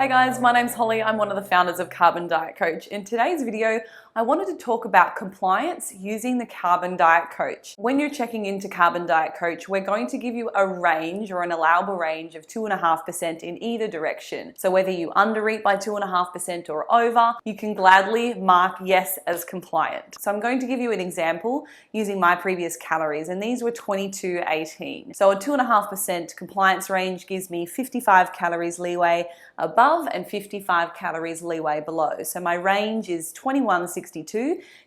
Hey guys, my name's Holly. I'm one of the founders of Carbon Diet Coach. In today's video, I wanted to talk about compliance using the Carbon Diet Coach. When you're checking into Carbon Diet Coach, we're going to give you a range or an allowable range of 2.5% in either direction. So whether you undereat by 2.5% or over, you can gladly mark yes as compliant. So I'm going to give you an example using my previous calories, and these were 2218. So a 2.5% compliance range gives me 55 calories leeway above and 55 calories leeway below. So my range is 2162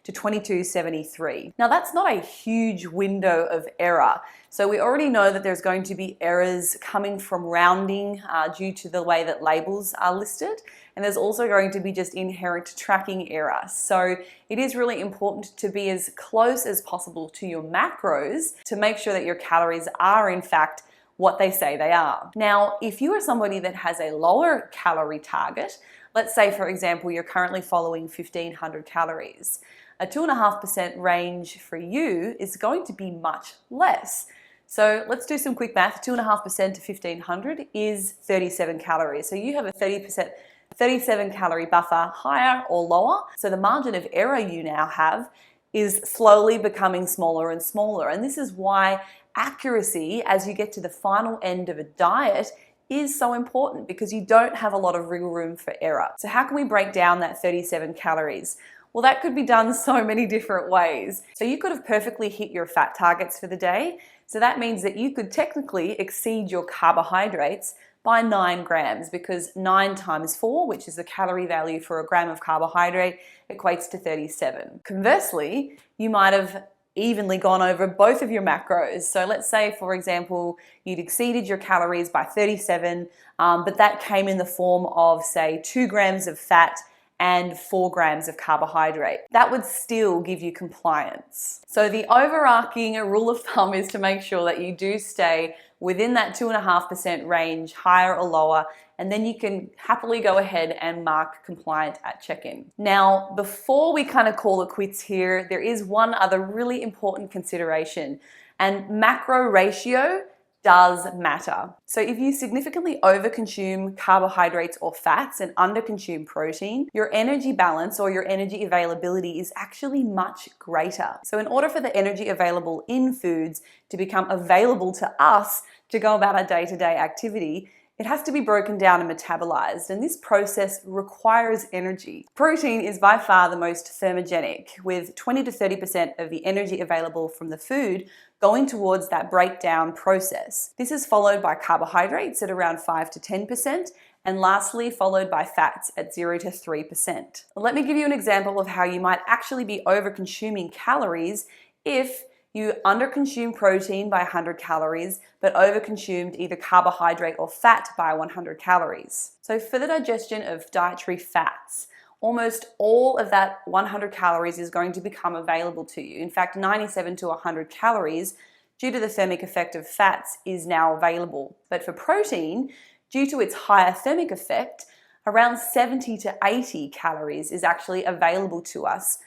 to 2273. Now that's not a huge window of error. So we already know that there's going to be errors coming from rounding due to the way that labels are listed. And there's also going to be just inherent tracking error. So it is really important to be as close as possible to your macros to make sure that your calories are in fact what they say they are. Now, if you are somebody that has a lower calorie target, let's say for example, you're currently following 1500 calories, a 2.5% range for you is going to be much less. So let's do some quick math. 2.5% to 1500 is 37 calories. So you have a 37 calorie buffer, higher or lower. So the margin of error you now have is slowly becoming smaller and smaller. And this is why accuracy as you get to the final end of a diet is so important, because you don't have a lot of wiggle room for error. So how can we break down that 37 calories? Well, that could be done so many different ways. So you could have perfectly hit your fat targets for the day. So that means that you could technically exceed your carbohydrates by 9 grams, because 9 times 4, which is the calorie value for a gram of carbohydrate, equates to 37. Conversely, you might have evenly gone over both of your macros. So let's say, for example, you'd exceeded your calories by 37, but that came in the form of, say, 2 grams of fat and 4 grams of carbohydrate. That would still give you compliance. So the overarching rule of thumb is to make sure that you do stay within that 2.5% range, higher or lower, and then you can happily go ahead and mark compliant at check-in. Now, before we kind of call it quits here, there is one other really important consideration, and macro ratio does matter. So if you significantly overconsume carbohydrates or fats and underconsume protein, your energy balance or your energy availability is actually much greater. So in order for the energy available in foods to become available to us to go about our day-to-day activity, it has to be broken down and metabolized, and this process requires energy. Protein is by far the most thermogenic, with 20 to 30% of the energy available from the food going towards that breakdown process. This is followed by carbohydrates at around 5 to 10%, and lastly followed by fats at 0 to 3%. Let me give you an example of how you might actually be over-consuming calories if you underconsume protein by 100 calories, but overconsumed either carbohydrate or fat by 100 calories. So for the digestion of dietary fats, almost all of that 100 calories is going to become available to you. In fact, 97 to 100 calories, due to the thermic effect of fats, is now available. But for protein, due to its higher thermic effect, around 70 to 80 calories is actually available to us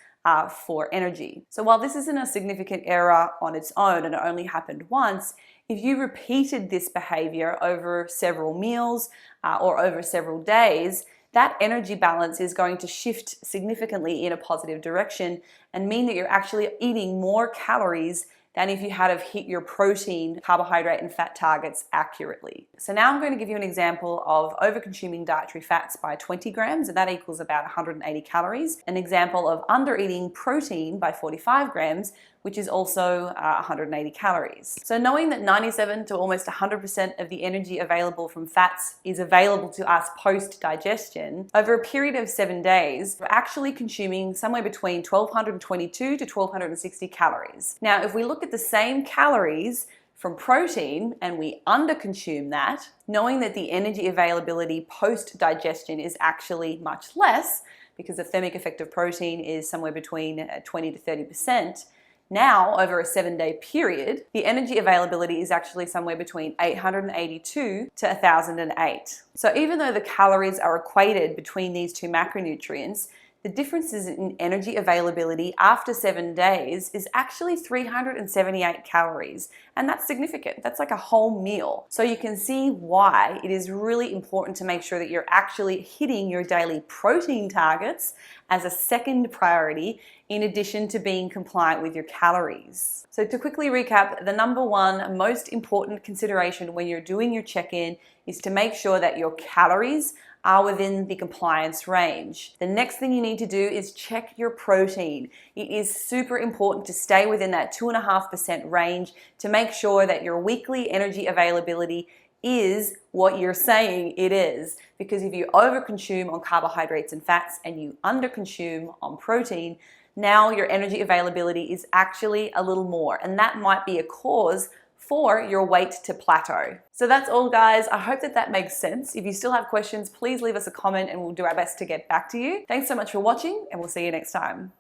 for energy. So while this isn't a significant error on its own and it only happened once, if you repeated this behavior over several meals or over several days, that energy balance is going to shift significantly in a positive direction and mean that you're actually eating more calories than if you had have hit your protein, carbohydrate, and fat targets accurately. So now I'm going to give you an example of overconsuming dietary fats by 20 grams, and that equals about 180 calories. An example of undereating protein by 45 grams, which is also 180 calories. So knowing that 97 to almost 100% of the energy available from fats is available to us post-digestion, over a period of 7 days, we're actually consuming somewhere between 1222 to 1260 calories. Now, if we look at the same calories from protein and we underconsume that, knowing that the energy availability post-digestion is actually much less, because the thermic effect of protein is somewhere between 20 to 30%, now, over a 7-day period, the energy availability is actually somewhere between 882 to 1008. So even though the calories are equated between these two macronutrients, the differences in energy availability after 7 days is actually 378 calories. And that's significant. That's like a whole meal. So you can see why it is really important to make sure that you're actually hitting your daily protein targets as a second priority, in addition to being compliant with your calories. So to quickly recap, the number one most important consideration when you're doing your check-in is to make sure that your calories are within the compliance range. The next thing you need to do is check your protein. It is super important to stay within that 2.5% range to make sure that your weekly energy availability is what you're saying it is. Because if you overconsume on carbohydrates and fats and you underconsume on protein, now your energy availability is actually a little more, and that might be a cause for your weight to plateau. So that's all, guys. I hope that that makes sense. If you still have questions, please leave us a comment and we'll do our best to get back to you. Thanks so much for watching, and we'll see you next time.